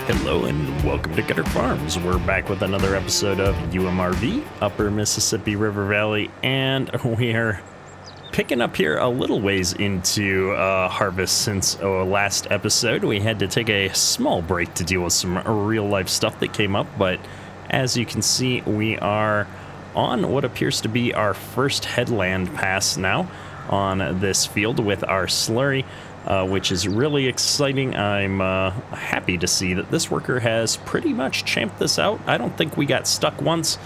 Hello and welcome to Gutter Farms. We're back with another episode of UMRV, Upper Mississippi River Valley, and we are picking up here a little ways into harvest since last episode. We had to take a small break to deal with some real life stuff that came up, but as you can see, we are on what appears to be our first headland pass now on this field with our slurry. Which is really exciting. I'm happy to see that this worker has pretty much champed this out. I don't think we got stuck once.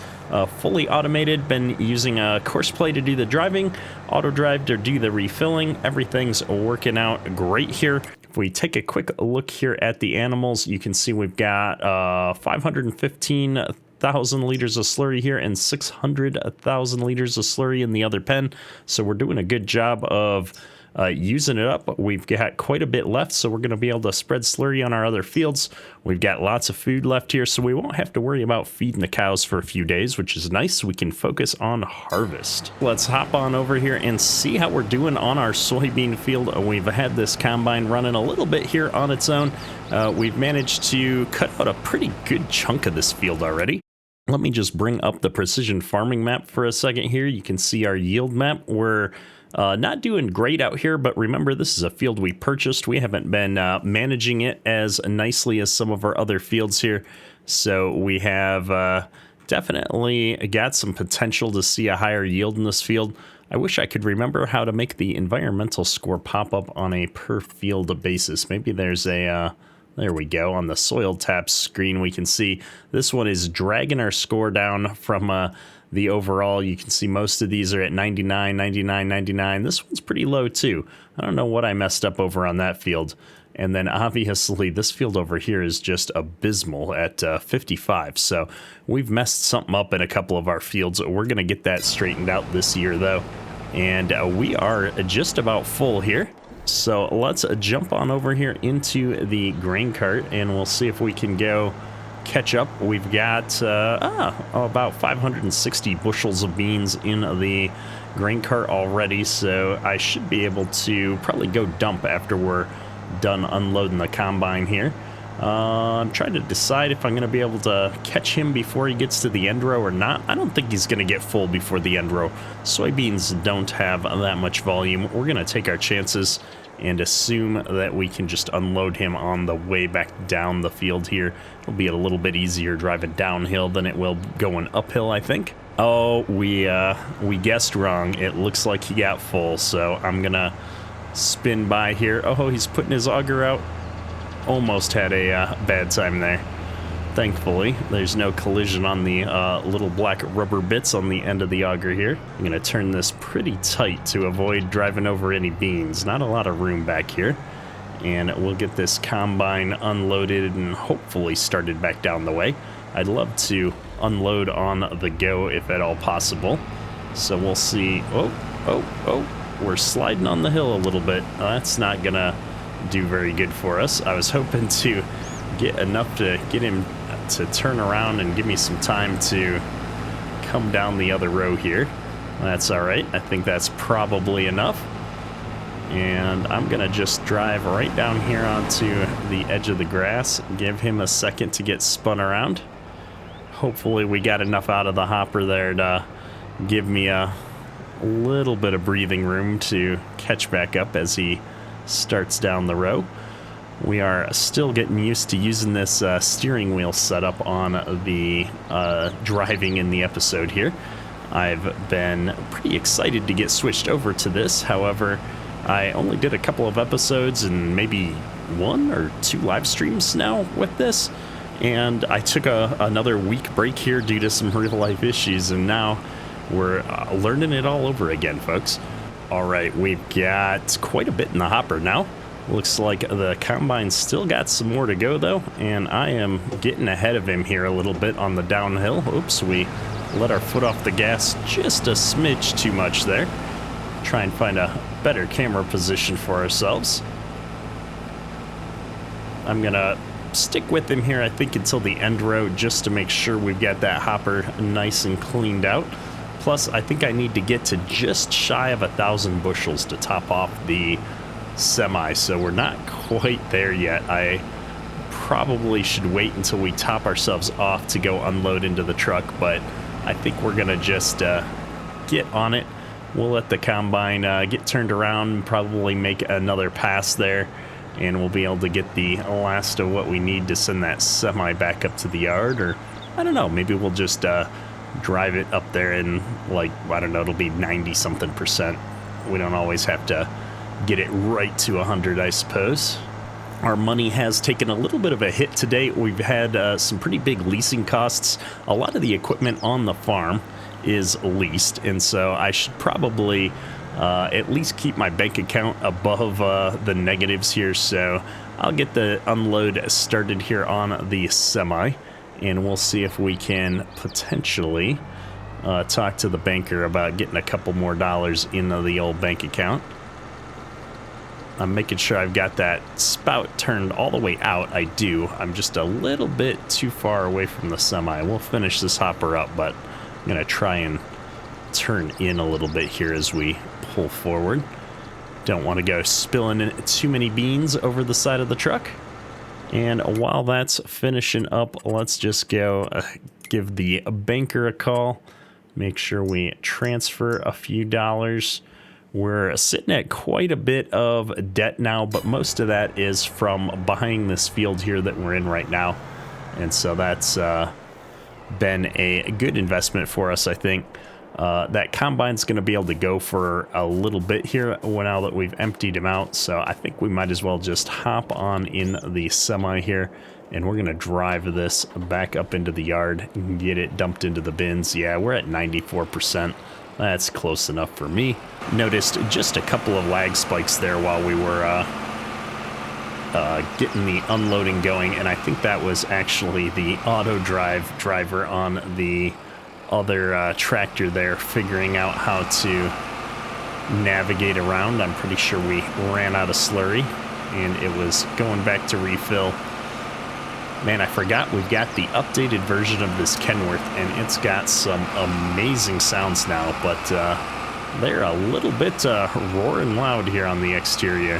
Fully automated, been using a course play to do the driving, auto drive to do the refilling. Everything's working out great here. If we take a quick look here at the animals, you can see we've got 515,000 liters of slurry here and 600,000 liters of slurry in the other pen. So we're doing a good job of using it up. We've got quite a bit left, so we're going to be able to spread slurry on our other fields. We've got lots of food left here, so we won't have to worry about feeding the cows for a few days, which is nice. We can focus on harvest. Let's hop on over here and see how we're doing on our soybean field. We've had this combine running a little bit here on its own. We've managed to cut out a pretty good chunk of this field already. Let me just bring up the precision farming map for a second here. You can see our yield map. We're not doing great out here, but remember, this is a field we purchased. We haven't been managing it as nicely as some of our other fields here. So we have definitely got some potential to see a higher yield in this field. I wish I could remember how to make the environmental score pop up on a per field basis. Maybe there's a... there we go. On the soil taps screen, we can see this one is dragging our score down from the overall. You can see most of these are at 99, 99, 99. This one's pretty low too. I don't know what I messed up over on that field. And then obviously this field over here is just abysmal at 55. So we've messed something up in a couple of our fields. We're going to get that straightened out this year though. And we are just about full here. So let's jump on over here into the grain cart and we'll see if we can go catch up. We've got about 560 bushels of beans in the grain cart already, so I should be able to probably go dump after we're done unloading the combine here. I'm trying to decide if I'm going to be able to catch him before he gets to the end row or not. I don't think he's going to get full before the end row. Soybeans don't have that much volume. We're going to take our chances and assume that we can just unload him on the way back down the field here. It'll be a little bit easier driving downhill than it will going uphill, I think. Oh, we guessed wrong. It looks like he got full, so I'm gonna spin by here. Oh, he's putting his auger out. Almost had a bad time there. Thankfully, there's no collision on the little black rubber bits on the end of the auger here. I'm going to turn this pretty tight to avoid driving over any beans. Not a lot of room back here. And we'll get this combine unloaded and hopefully started back down the way. I'd love to unload on the go if at all possible. So we'll see. Oh, we're sliding on the hill a little bit. That's not going to do very good for us. I was hoping to get enough to get him to turn around and give me some time to come down the other row here. That's all right. I think that's probably enough. And I'm going to just drive right down here onto the edge of the grass, give him a second to get spun around. Hopefully we got enough out of the hopper there to give me a little bit of breathing room to catch back up as he starts down the row. We are still getting used to using this steering wheel setup on the driving in the episode here. I've been pretty excited to get switched over to this. However, I only did a couple of episodes and maybe 1 or 2 live streams now with this. And I took another week break here due to some real life issues. And now we're learning it all over again, folks. All right, we've got quite a bit in the hopper now. Looks like the combine's still got some more to go though, and I am getting ahead of him here a little bit on the downhill. Oops, we let our foot off the gas just a smidge too much there. Try and find a better camera position for ourselves. I'm gonna stick with him here, I think, until the end row just to make sure we've got that hopper nice and cleaned out. Plus, I think I need to get to just shy of 1,000 bushels to top off the semi, so we're not quite there yet. I probably should wait until we top ourselves off to go unload into the truck, but I think we're gonna just get on it. We'll let the combine get turned around and probably make another pass there, and we'll be able to get the last of what we need to send that semi back up to the yard. Or I don't know, maybe we'll just drive it up there and, like, I don't know, it'll be 90-something%. We don't always have to get it right to 100, I suppose. Our money has taken a little bit of a hit today. We've had some pretty big leasing costs. A lot of the equipment on the farm is leased, and so I should probably at least keep my bank account above the negatives here. So I'll get the unload started here on the semi, and we'll see if we can potentially talk to the banker about getting a couple more dollars into the old bank account. I'm making sure I've got that spout turned all the way out. I do. I'm just a little bit too far away from the semi. We'll finish this hopper up, but I'm going to try and turn in a little bit here as we pull forward. Don't want to go spilling in too many beans over the side of the truck. And while that's finishing up, let's just go give the banker a call. Make sure we transfer a few dollars. We're sitting at quite a bit of debt now, but most of that is from buying this field here that we're in right now. And so that's been a good investment for us, I think. That combine's going to be able to go for a little bit here now that we've emptied him out. So I think we might as well just hop on in the semi here, and we're going to drive this back up into the yard and get it dumped into the bins. Yeah, we're at 94%. That's close enough for me. Noticed just a couple of lag spikes there while we were getting the unloading going, and I think that was actually the auto drive driver on the other tractor there figuring out how to navigate around. I'm pretty sure we ran out of slurry, and it was going back to refill. Man, I forgot we've got the updated version of this Kenworth, and it's got some amazing sounds now, but they're a little bit roaring loud here on the exterior.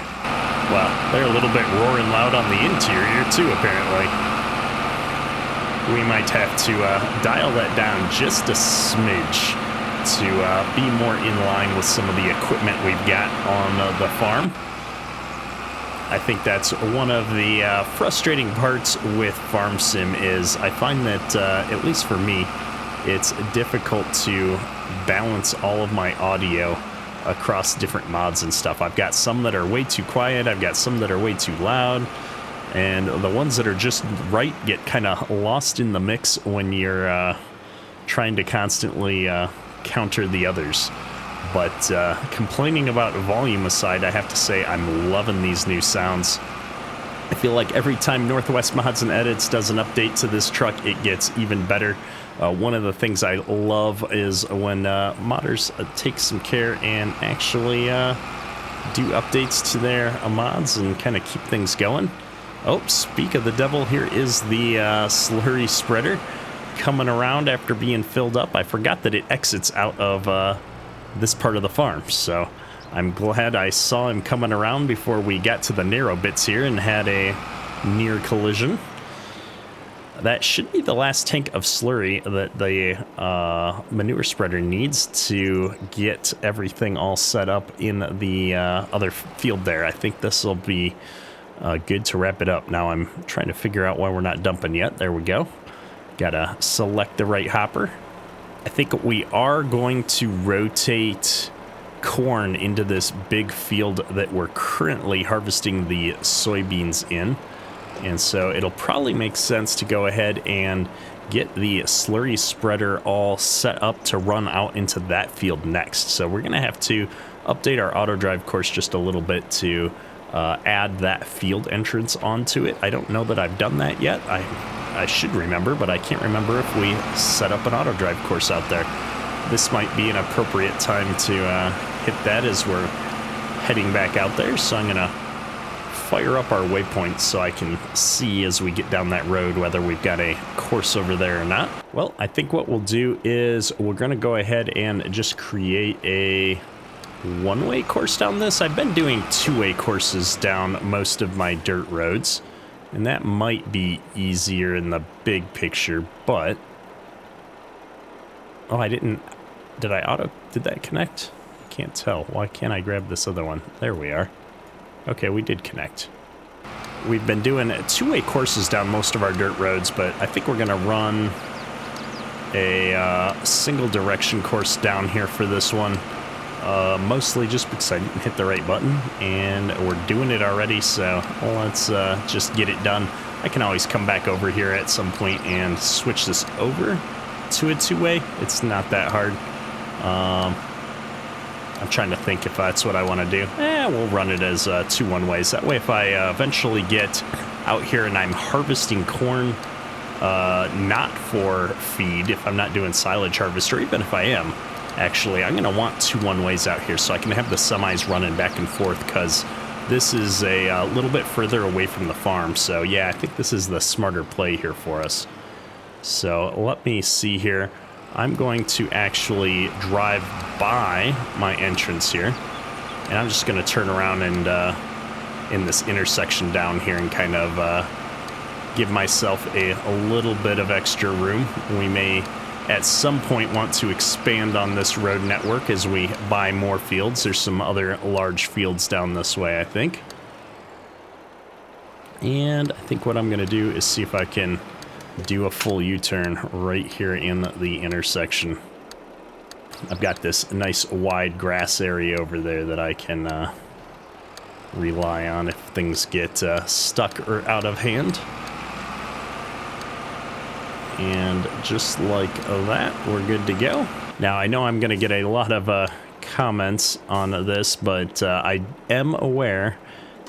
Well, they're a little bit roaring loud on the interior too, apparently. We might have to dial that down just a smidge to be more in line with some of the equipment we've got on the farm. I think that's one of the frustrating parts with Farm Sim is I find that, at least for me, it's difficult to balance all of my audio across different mods and stuff. I've got some that are way too quiet, I've got some that are way too loud, and the ones that are just right get kind of lost in the mix when you're trying to constantly counter the others. But complaining about volume aside, I have to say I'm loving these new sounds. I feel like every time Northwest Mods and Edits does an update to this truck, it gets even better. One of the things I love is when modders take some care and actually do updates to their mods and kind of keep things going. Oh, speak of the devil, here is the slurry spreader coming around after being filled up. I forgot that it exits out of this part of the farm, so I'm glad I saw him coming around before we got to the narrow bits here and had a near collision. That should be the last tank of slurry that the manure spreader needs to get everything all set up in the other field there. I think this will be good to wrap it up. Now I'm trying to figure out why we're not dumping yet. There we go. Gotta select the right hopper. I think we are going to rotate corn into this big field that we're currently harvesting the soybeans in. And so it'll probably make sense to go ahead and get the slurry spreader all set up to run out into that field next. So we're going to have to update our auto drive course just a little bit to add that field entrance onto it. I don't know that I've done that yet. I should remember, but I can't remember if we set up an auto drive course out there. This might be an appropriate time to hit that as we're heading back out there. So I'm going to fire up our waypoints so I can see as we get down that road whether we've got a course over there or not. Well, I think what we'll do is we're going to go ahead and just create a one-way course down this. I've been doing two-way courses down most of my dirt roads. And that might be easier in the big picture, but... Oh, I didn't... Did that connect? I can't tell. Why can't I grab this other one? There we are. Okay, we did connect. We've been doing two-way courses down most of our dirt roads, but I think we're going to run a single direction course down here for this one. Mostly just because I didn't hit the right button, and we're doing it already, so let's just get it done. I can always come back over here at some point and switch this over to a two-way. It's not that hard. I'm trying to think if that's what I want to do. We'll run it as two one-ways. That way, if I eventually get out here and I'm harvesting corn, not for feed, if I'm not doing silage harvest, or even if I am, actually, I'm going to want two one-ways out here so I can have the semis running back and forth, because this is a little bit further away from the farm. So yeah, I think this is the smarter play here for us. So let me see here. I'm going to actually drive by my entrance here, and I'm just going to turn around and in this intersection down here and kind of give myself a little bit of extra room. We may at some point want to expand on this road network as we buy more fields. There's some other large fields down this way, I think. And I think what I'm going to do is see if I can do a full U-turn right here in the intersection. I've got this nice wide grass area over there that I can rely on if things get stuck or out of hand. And just like that, we're good to go. Now, I know I'm going to get a lot of comments on this, but I am aware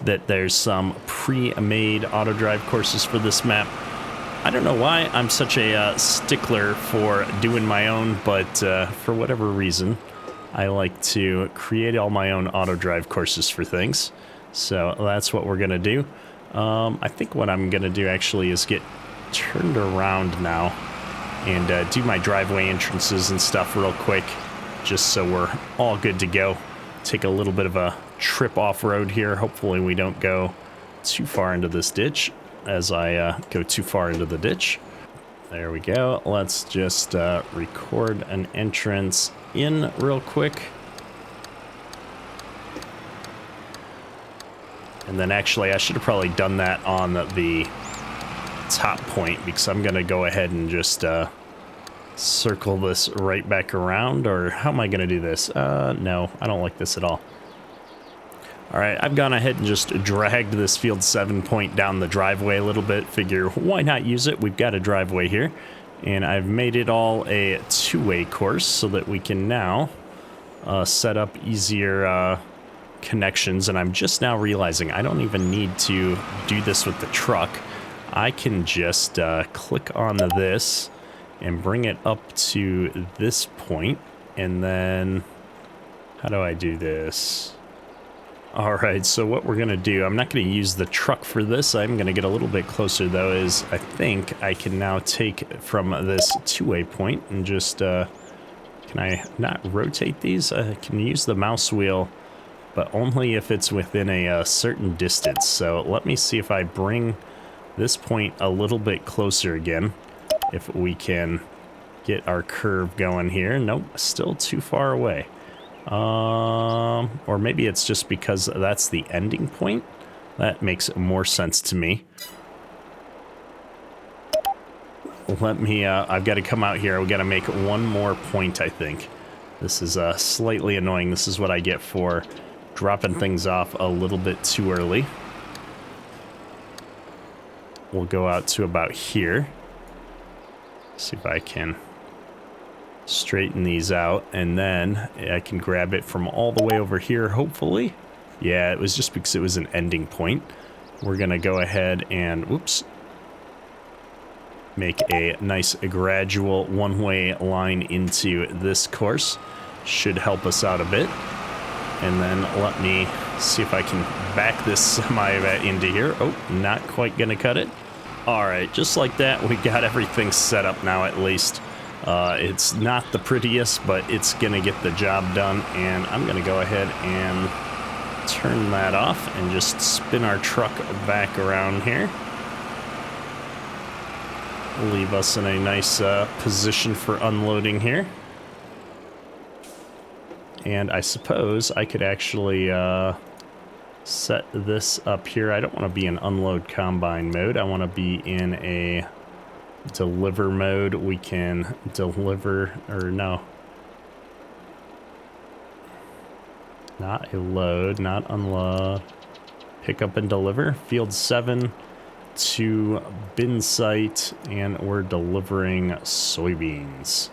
that there's some pre-made auto drive courses for this map. I don't know why I'm such a stickler for doing my own, but for whatever reason, I like to create all my own auto drive courses for things. So that's what we're going to do. I think what I'm going to do actually is get turned around now and do my driveway entrances and stuff real quick, just so we're all good to go. Take a little bit of a trip off-road here. Hopefully we don't go too far into this ditch as I go too far into the ditch. There we go. Let's just record an entrance in real quick. And then actually I should have probably done that on the top point, because I'm going to go ahead and just circle this right back around. Or how am I going to do this? No, I don't like this at all. All right, I've gone ahead and just dragged this field 7 point down the driveway a little bit. Figure, why not use it? We've got a driveway here. And I've made it all a two-way course so that we can now set up easier connections. And I'm just now realizing I don't even need to do this with the truck. I can just click on this and bring it up to this point. And then, how do I do this? All right, so what we're going to do, I'm not going to use the truck for this. I'm going to get a little bit closer, though, is I think I can now take from this two-way point and just, can I not rotate these? I can use the mouse wheel, but only if it's within a certain distance. So let me see if I bring this point a little bit closer again, if we can get our curve going here. Nope, still too far away. Or maybe it's just because that's the ending point. That makes more sense to me. Let me, I've got to come out here. We got to make one more point, I think. This is slightly annoying. This is what I get for dropping things off a little bit too early. We'll go out to about here. See if I can straighten these out, and then I can grab it from all the way over here, hopefully. Yeah, it was just because it was an ending point. We're gonna go ahead and, whoops, make a nice gradual one-way line into this course. Should help us out a bit. And then let me see if I can back this semi into here. Oh, not quite gonna cut it. All right, just like that, we got everything set up now at least. It's not the prettiest, but it's gonna get the job done, and I'm gonna go ahead and turn that off and just spin our truck back around here. leave us in a nice position for unloading here. And I suppose I could actually set this up here. I don't want to be in unload combine mode. I want to be in a deliver mode. We can deliver, or no. Not a load, not unload. Pick up and deliver. Field 7 to bin site, and we're delivering soybeans.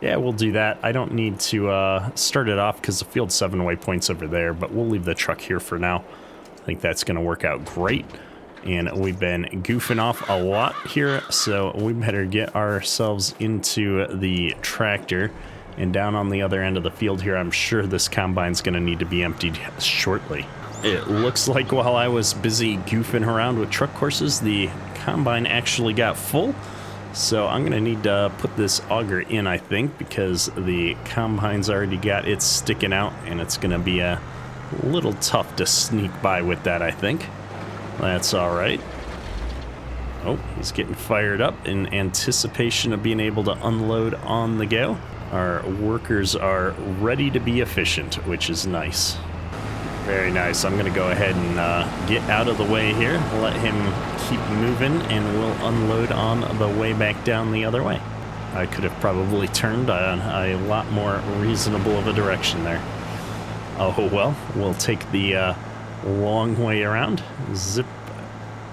Yeah, we'll do that. I don't need to start it off because the field 7 waypoint's over there, but we'll leave the truck here for now. I think that's going to work out great. And we've been goofing off a lot here, so we better get ourselves into the tractor. And down on the other end of the field here, I'm sure this combine's going to need to be emptied shortly. It looks like while I was busy goofing around with truck courses, the combine actually got full. So I'm going to need to put this auger in, I think, because the combine's already got it sticking out, and it's going to be a little tough to sneak by with that, I think. That's all right. Oh, he's getting fired up in anticipation of being able to unload on the go. Our workers are ready to be efficient, which is nice. Very nice. I'm going to go ahead and get out of the way here, let him keep moving, and we'll unload on the way back down the other way. I could have probably turned a lot more reasonable of a direction there. Oh, well, we'll take the long way around. Zip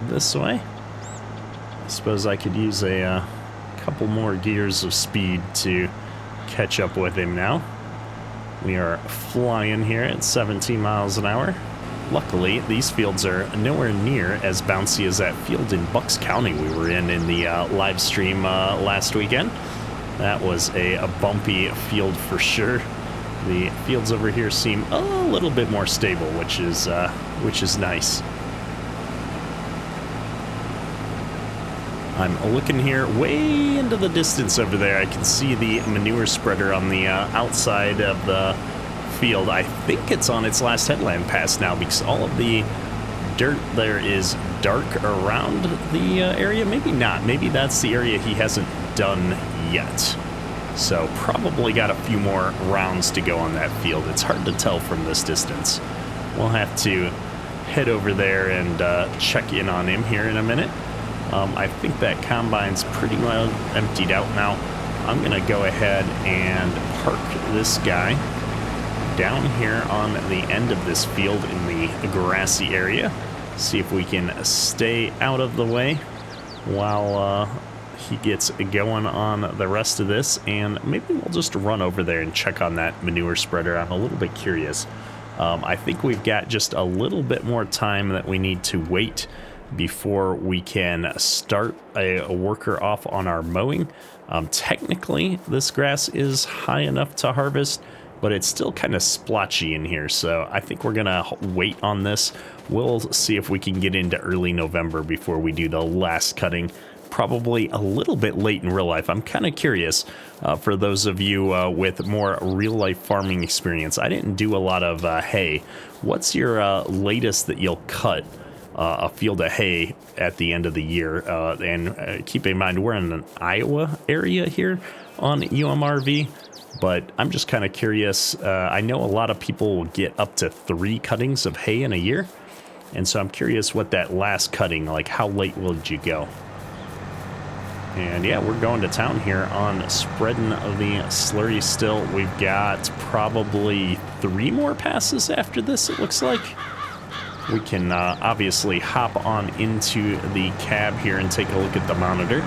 this way. I suppose I could use a couple more gears of speed to catch up with him now. We are flying here at 17 miles an hour. Luckily, these fields are nowhere near as bouncy as that field in Bucks County we were in the live stream last weekend. That was a bumpy field for sure. The fields over here seem a little bit more stable, which is nice. I'm looking here way into the distance over there. I can see the manure spreader on the outside of the field. I think it's on its last headland pass now because all of the dirt there is dark around the area. Maybe not. Maybe that's the area he hasn't done yet. So probably got a few more rounds to go on that field. It's hard to tell from this distance. We'll have to head over there and check in on him here in a minute. I think that combine's pretty well emptied out now. I'm going to go ahead and park this guy down here on the end of this field in the grassy area. See if we can stay out of the way while he gets going on the rest of this. And maybe we'll just run over there and check on that manure spreader. I'm a little bit curious. I think we've got just a little bit more time that we need to wait before we can start a worker off on our mowing. Technically, this grass is high enough to harvest, but it's still kind of splotchy in here, so I think we're gonna wait on this. We'll see if we can get into early November before we do the last cutting. Probably a little bit late in real life. I'm kind of curious for those of you with more real life farming experience. I didn't do a lot of hay. What's your latest that you'll cut a field of hay at the end of the year? And keep in mind, we're in an Iowa area here on UMRV, but I'm just kind of curious. I know a lot of people will get up to 3 cuttings of hay in a year, and so I'm curious what that last cutting, like how late will you go? And yeah, we're going to town here on spreading the slurry still. We've got probably 3 more passes after this, it looks like. We can obviously hop on into the cab here and take a look at the monitor.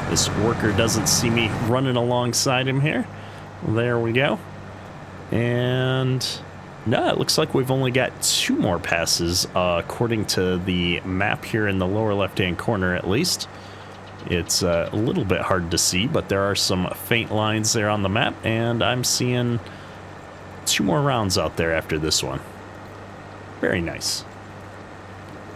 This worker doesn't see me running alongside him here. There we go. And no, it looks like we've only got 2 more passes according to the map here in the lower left-hand corner at least. It's a little bit hard to see, but there are some faint lines there on the map, and I'm seeing 2 more rounds out there after this one. Very nice.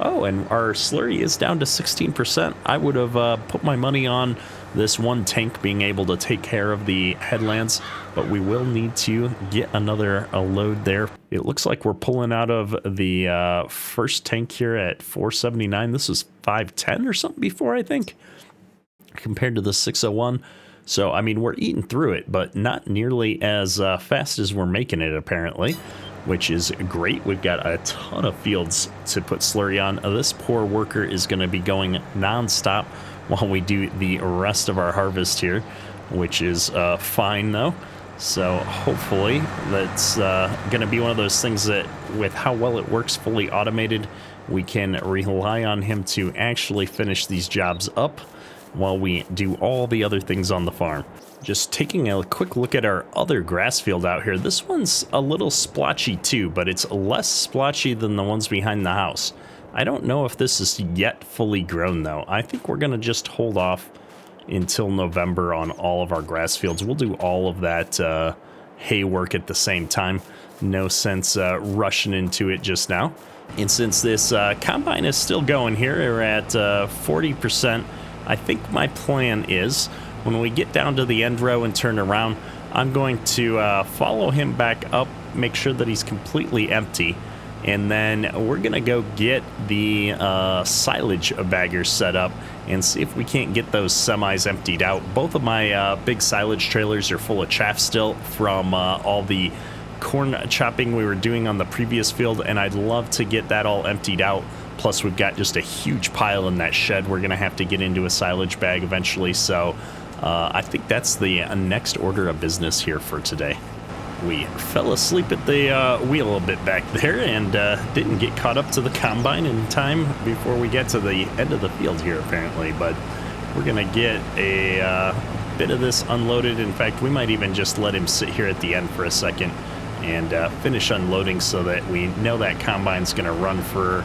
Oh, and our slurry is down to 16%. I would have put my money on this one tank being able to take care of the headlands, but we will need to get another load there. It looks like we're pulling out of the first tank here at 479. This is 510 or something before, I think. compared to the 601. So, I mean, we're eating through it, but not nearly as fast as we're making it, apparently, which is great. We've got a ton of fields to put slurry on. This poor worker is going to be going nonstop while we do the rest of our harvest here, which is fine, though. So hopefully that's going to be one of those things that, with how well it works fully automated, we can rely on him to actually finish these jobs up while we do all the other things on the farm. Just taking a quick look at our other grass field out here. This one's a little splotchy too, but it's less splotchy than the ones behind the house. I don't know if this is yet fully grown though. I think we're going to just hold off until November on all of our grass fields. We'll do all of that hay work at the same time. No sense rushing into it just now. And since this combine is still going here, we're at 40%. I think my plan is when we get down to the end row and turn around, I'm going to follow him back up, make sure that he's completely empty, and then we're gonna go get the silage baggers set up and see if we can't get those semis emptied out. Both of my big silage trailers are full of chaff still from all the corn chopping we were doing on the previous field, and I'd love to get that all emptied out. Plus we've got just a huge pile in that shed we're gonna have to get into a silage bag eventually. So I think that's the next order of business here for today. We fell asleep at the wheel a bit back there and didn't get caught up to the combine in time before we get to the end of the field here apparently, but we're gonna get a bit of this unloaded. In fact, we might even just let him sit here at the end for a second and finish unloading so that we know that combine's gonna run for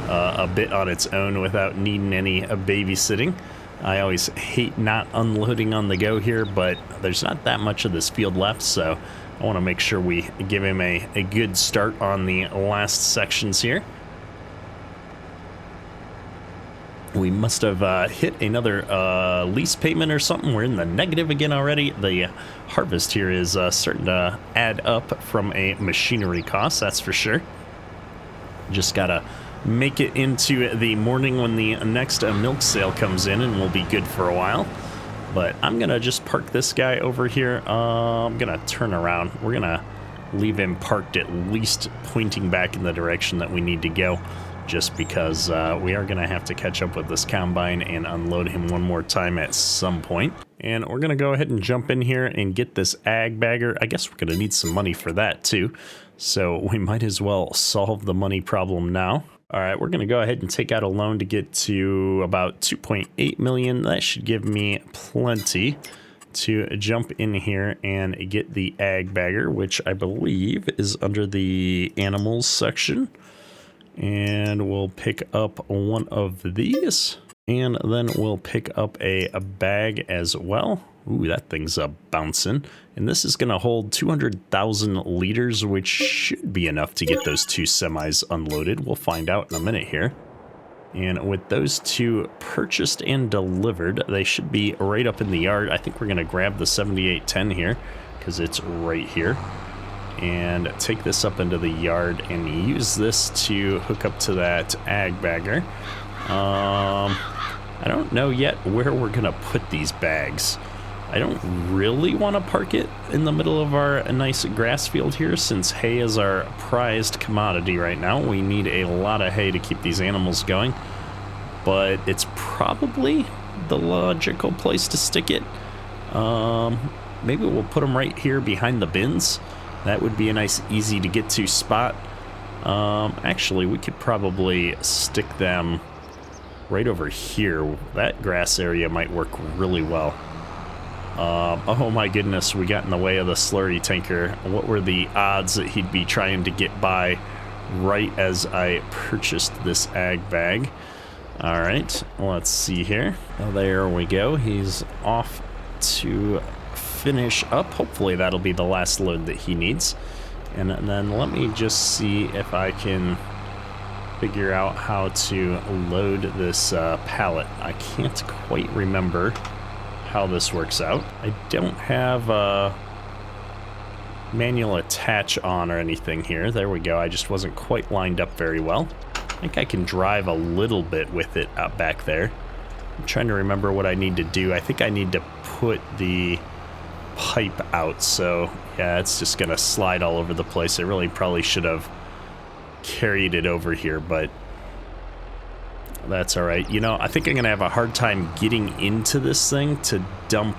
a bit on its own without needing any babysitting. I always hate not unloading on the go here, but there's not that much of this field left, so I want to make sure we give him a good start on the last sections here. We must have hit another lease payment or something. We're in the negative again already. The harvest here is starting to add up from a machinery cost, that's for sure. Just gotta make it into the morning when the next milk sale comes in, and we'll be good for a while. But I'm gonna just park this guy over here. I'm gonna turn around. We're gonna leave him parked at least pointing back in the direction that we need to go, just because we are gonna have to catch up with this combine and unload him one more time at some point. And we're gonna go ahead and jump in here and get this ag bagger. I guess we're gonna need some money for that too, so we might as well solve the money problem now. All right, we're gonna go ahead and take out a loan to get to about 2.8 million. That should give me plenty to jump in here and get the ag bagger, which I believe is under the animals section. And we'll pick up one of these, and then we'll pick up a bag as well. Ooh, that thing's bouncing. And this is gonna hold 200,000 liters, which should be enough to get those two semis unloaded. We'll find out in a minute here. And with those two purchased and delivered, they should be right up in the yard. I think we're gonna grab the 7810 here because it's right here, and take this up into the yard and use this to hook up to that ag bagger. I don't know yet where we're gonna put these bags. I don't really want to park it in the middle of our nice grass field here, since hay is our prized commodity right now. We need a lot of hay to keep these animals going, but it's probably the logical place to stick it. Maybe we'll put them right here behind the bins. That would be a nice, easy to get to spot. Actually, we could probably stick them right over here. That grass area might work really well. Oh my goodness, we got in the way of the slurry tanker. What were the odds that he'd be trying to get by right as I purchased this ag bag? All right, let's see here. Oh, there we go. He's off to finish up. Hopefully that'll be the last load that he needs. And then let me just see if I can figure out how to load this pallet. I can't quite remember how this works out. I don't have a manual attach on or anything here. There we go. I just wasn't quite lined up very well. I think I can drive a little bit with it out back there. I'm trying to remember what I need to do. I think I need to put the pipe out, so yeah, it's just gonna slide all over the place. I really probably should have carried it over here, but that's all right. You know, I think I'm gonna have a hard time getting into this thing to dump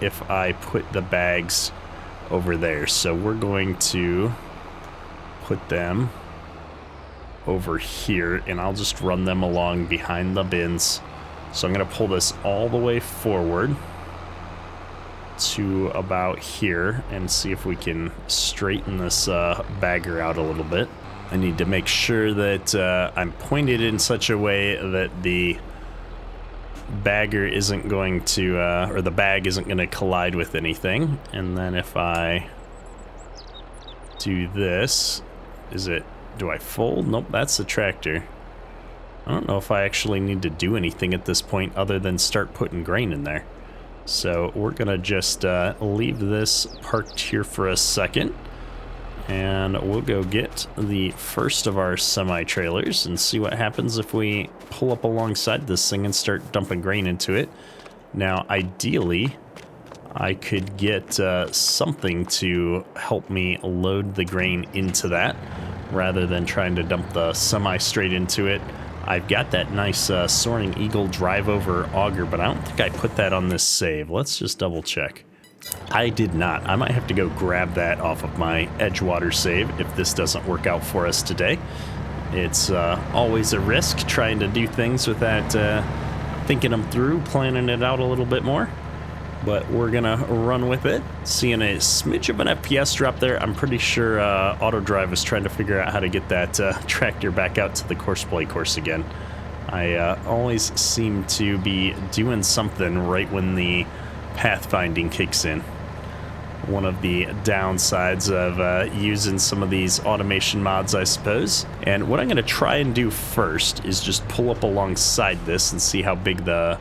if I put the bags over there. So we're going to put them over here, and I'll just run them along behind the bins. So I'm gonna pull this all the way forward to about here and see if we can straighten this bagger out a little bit. I need to make sure that I'm pointed in such a way that the bagger isn't going to, or the bag isn't going to collide with anything. And then if I do this, do I fold? Nope, that's the tractor. I don't know if I actually need to do anything at this point other than start putting grain in there. So we're gonna just leave this parked here for a second, and we'll go get the first of our semi-trailers and see what happens if we pull up alongside this thing and start dumping grain into it. Now, ideally, I could get something to help me load the grain into that rather than trying to dump the semi straight into it. I've got that nice Soaring Eagle drive-over auger, but I don't think I put that on this save. Let's just double-check. I did not. I might have to go grab that off of my Edgewater save if this doesn't work out for us today. It's always a risk trying to do things without thinking them through, planning it out a little bit more. But we're gonna run with it. Seeing a smidge of an FPS drop there. I'm pretty sure AutoDrive is trying to figure out how to get that tractor back out to the courseplay course again. I always seem to be doing something right when the pathfinding kicks in. One of the downsides of using some of these automation mods, I suppose. And what I'm gonna try and do first is just pull up alongside this and see how big the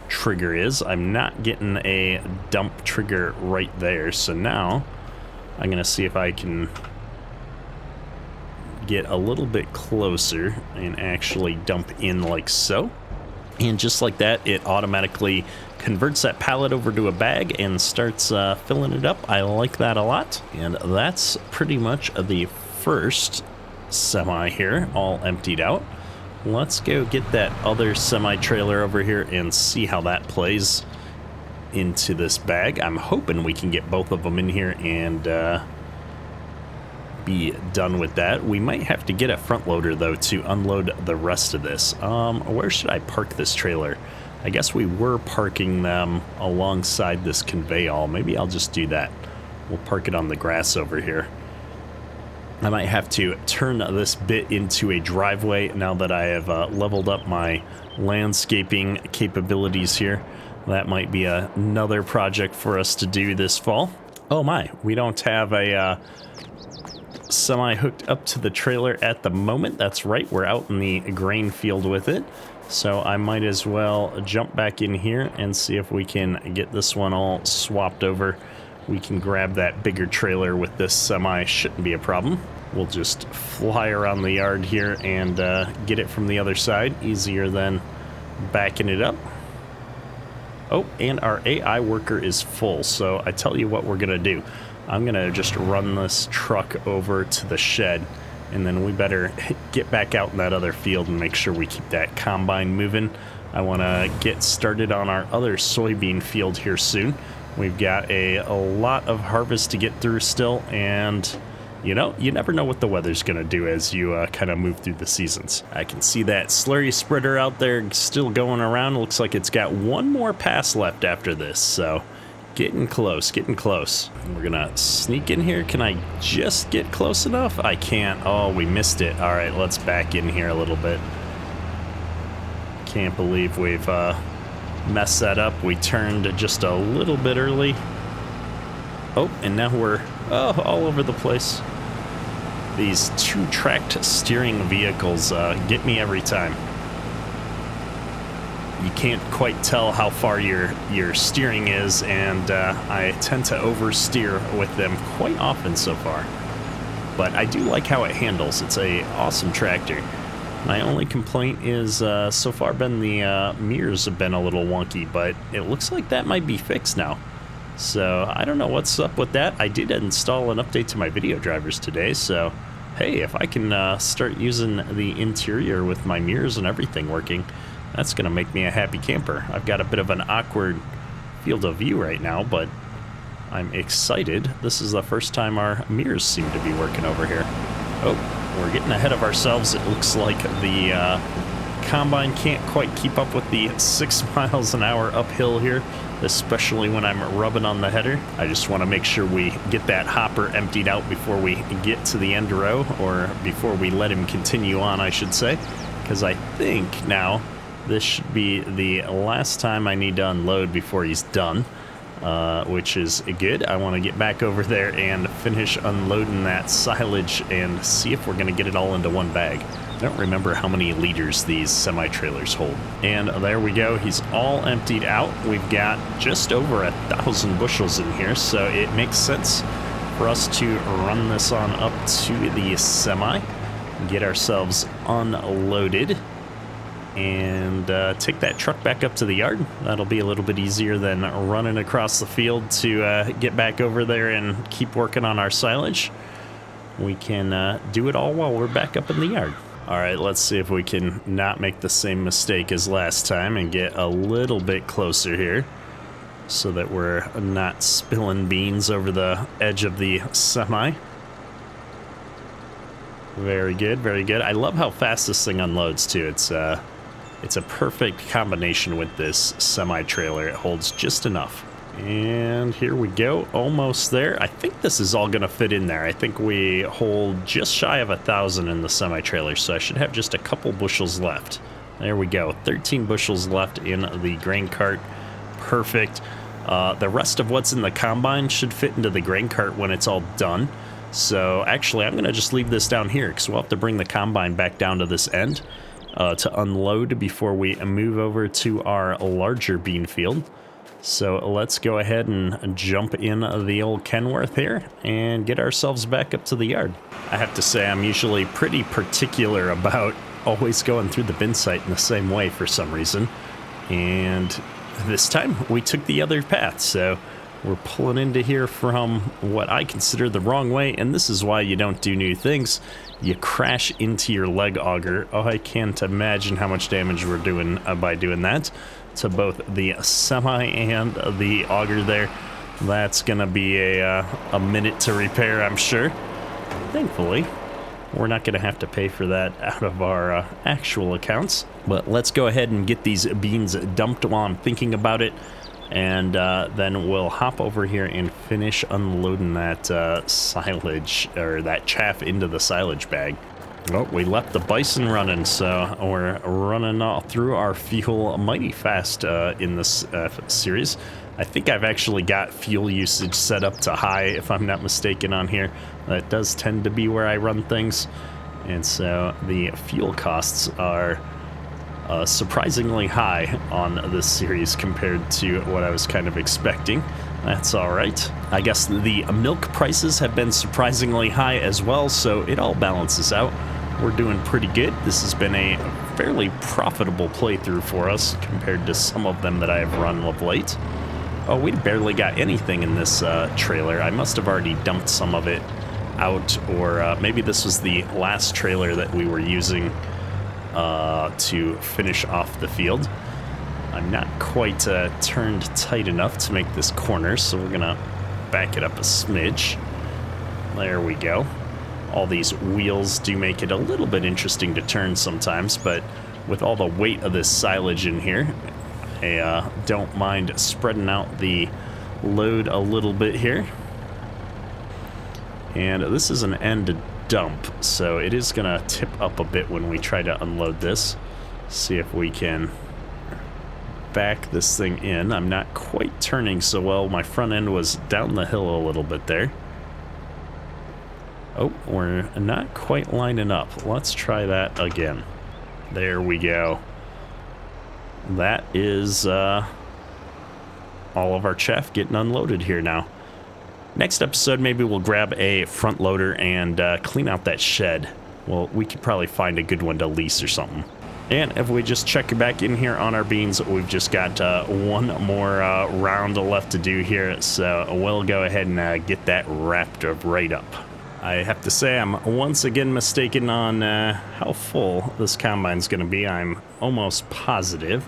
trigger is. I'm not getting a dump trigger right there, so now I'm gonna see if I can get a little bit closer and actually dump in like so. And just like that, it automatically converts that pallet over to a bag and starts filling it up. I like that a lot. And that's pretty much the first semi here, all emptied out. Let's go get that other semi-trailer over here and see how that plays into this bag. I'm hoping we can get both of them in here and be done with that. We might have to get a front loader though to unload the rest of this. Where should I park this trailer? I guess we were parking them alongside this conveyal. Maybe I'll just do that. We'll park it on the grass over here. I might have to turn this bit into a driveway now that I have leveled up my landscaping capabilities here. That might be another project for us to do this fall. Oh my, we don't have a semi hooked up to the trailer at the moment. That's right, we're out in the grain field with it. So I might as well jump back in here and see if we can get this one all swapped over. We can grab that bigger trailer with this semi, shouldn't be a problem. We'll just fly around the yard here and get it from the other side, easier than backing it up. Oh, and our AI worker is full, so I tell you what we're gonna do. I'm gonna just run this truck over to the shed, and then we better get back out in that other field and make sure we keep that combine moving. I wanna get started on our other soybean field here soon. We've got a lot of harvest to get through still, and you know, you never know what the weather's gonna do as you kind of move through the seasons. I can see that slurry spreader out there still going around. Looks like it's got one more pass left after this, so getting close, getting close. We're gonna sneak in here. Can I just get close enough? I can't. Oh, we missed it. All right, let's back in here a little bit. Can't believe we've messed that up. We turned just a little bit early. Oh, and now we're all over the place. These two-tracked steering vehicles get me every time. You can't quite tell how far your steering is, and I tend to oversteer with them quite often so far. But I do like how it handles. It's a awesome tractor. My only complaint is so far been the mirrors have been a little wonky, but it looks like that might be fixed now. So I don't know what's up with that. I did install an update to my video drivers today, so hey, if I can start using the interior with my mirrors and everything working, that's going to make me a happy camper. I've got a bit of an awkward field of view right now, but I'm excited. This is the first time our mirrors seem to be working over here. Oh, we're getting ahead of ourselves. It looks like the combine can't quite keep up with the 6 miles an hour uphill here, especially when I'm rubbing on the header. I just want to make sure we get that hopper emptied out before we get to the end row, or before we let him continue on, I should say, because I think now this should be the last time I need to unload before he's done, which is good. I want to get back over there and finish unloading that silage and see if we're going to get it all into one bag. I don't remember how many liters these semi-trailers hold. And there we go. He's all emptied out. We've got just over 1,000 bushels in here, so it makes sense for us to run this on up to the semi, get ourselves unloaded, and take that truck back up to the yard. That'll be a little bit easier than running across the field to get back over there and keep working on our silage. We can do it all while we're back up in the yard. All right, let's see if we can not make the same mistake as last time and get a little bit closer here so that we're not spilling beans over the edge of the semi. Very good, very good. I love how fast this thing unloads too. It's a perfect combination with this semi-trailer. It holds just enough. And here we go, almost there. I think this is all gonna fit in there. I think we hold just shy of 1,000 in the semi-trailer, so I should have just a couple bushels left. There we go, 13 bushels left in the grain cart. Perfect. The rest of what's in the combine should fit into the grain cart when it's all done. So actually, I'm gonna just leave this down here because we'll have to bring the combine back down to this end to unload before we move over to our larger bean field. So let's go ahead and jump in the old Kenworth here and get ourselves back up to the yard. I have to say I'm usually pretty particular about always going through the bin site in the same way for some reason. And this time we took the other path, so we're pulling into here from what I consider the wrong way, and this is why you don't do new things. You crash into your leg auger. Oh, I can't imagine how much damage we're doing by doing that to both the semi and the auger there. That's gonna be a minute to repair, I'm sure. Thankfully, we're not gonna have to pay for that out of our actual accounts. But let's go ahead and get these beans dumped while I'm thinking about it, and then we'll hop over here and finish unloading that silage, or that chaff, into the silage bag. Oh, we left the bison running, so we're running all through our fuel mighty fast in this series. I think I've actually got fuel usage set up to high, if I'm not mistaken, on here. That does tend to be where I run things, and so the fuel costs are surprisingly high on this series compared to what I was kind of expecting. That's all right. I guess the milk prices have been surprisingly high as well, so it all balances out. We're doing pretty good. This has been a fairly profitable playthrough for us compared to some of them that I have run of late. Oh, we barely got anything in this trailer. I must have already dumped some of it out, or maybe this was the last trailer that we were using to finish off the field. I'm not quite turned tight enough to make this corner, so we're gonna back it up a smidge. There we go. All these wheels do make it a little bit interesting to turn sometimes, but with all the weight of this silage in here, I don't mind spreading out the load a little bit here. And this is an end dump, so it is gonna tip up a bit when we try to unload this. See if we can back this thing in. I'm not quite turning so well. My front end was down the hill a little bit there. Oh, we're not quite lining up. Let's try that again. There we go. That is all of our chaff getting unloaded here now. Next episode, maybe we'll grab a front loader and clean out that shed well, we could probably find a good one to lease or something. And if we just check back in here on our beans, we've just got one more round left to do here. So we'll go ahead and get that wrapped right up. I have to say I'm once again mistaken on how full this combine's going to be. I'm almost positive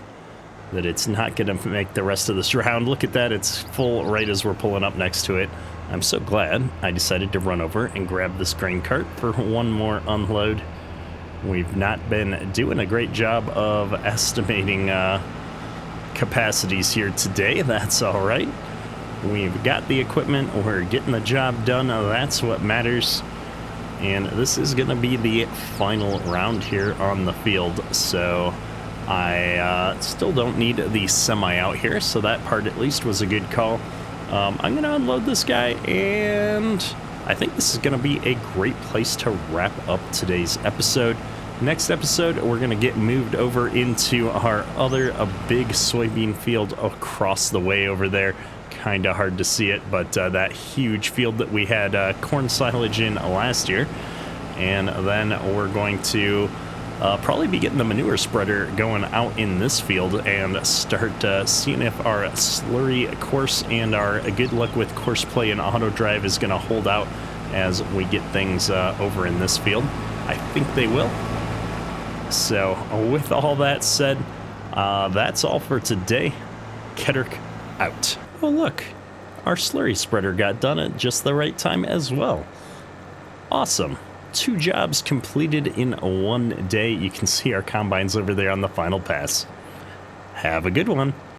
that it's not going to make the rest of this round. Look at that. It's full right as we're pulling up next to it. I'm so glad I decided to run over and grab this grain cart for one more unload. We've not been doing a great job of estimating capacities here today. That's all right. We've got the equipment. We're getting the job done. That's what matters. And this is going to be the final round here on the field. So I still don't need the semi out here. So that part at least was a good call. I'm going to unload this guy, and I think this is going to be a great place to wrap up today's episode. Next episode, we're going to get moved over into our other big soybean field across the way over there. Kind of hard to see it, but that huge field that we had corn silage in last year. And then we're going to probably be getting the manure spreader going out in this field and start seeing if our slurry course and our good luck with course play and auto drive is going to hold out as we get things over in this field. I think they will. So with all that said, that's all for today. Kedrick out. Oh look, our slurry spreader got done at just the right time as well. Awesome. 2 jobs completed in one day. You can see our combines over there on the final pass. Have a good one.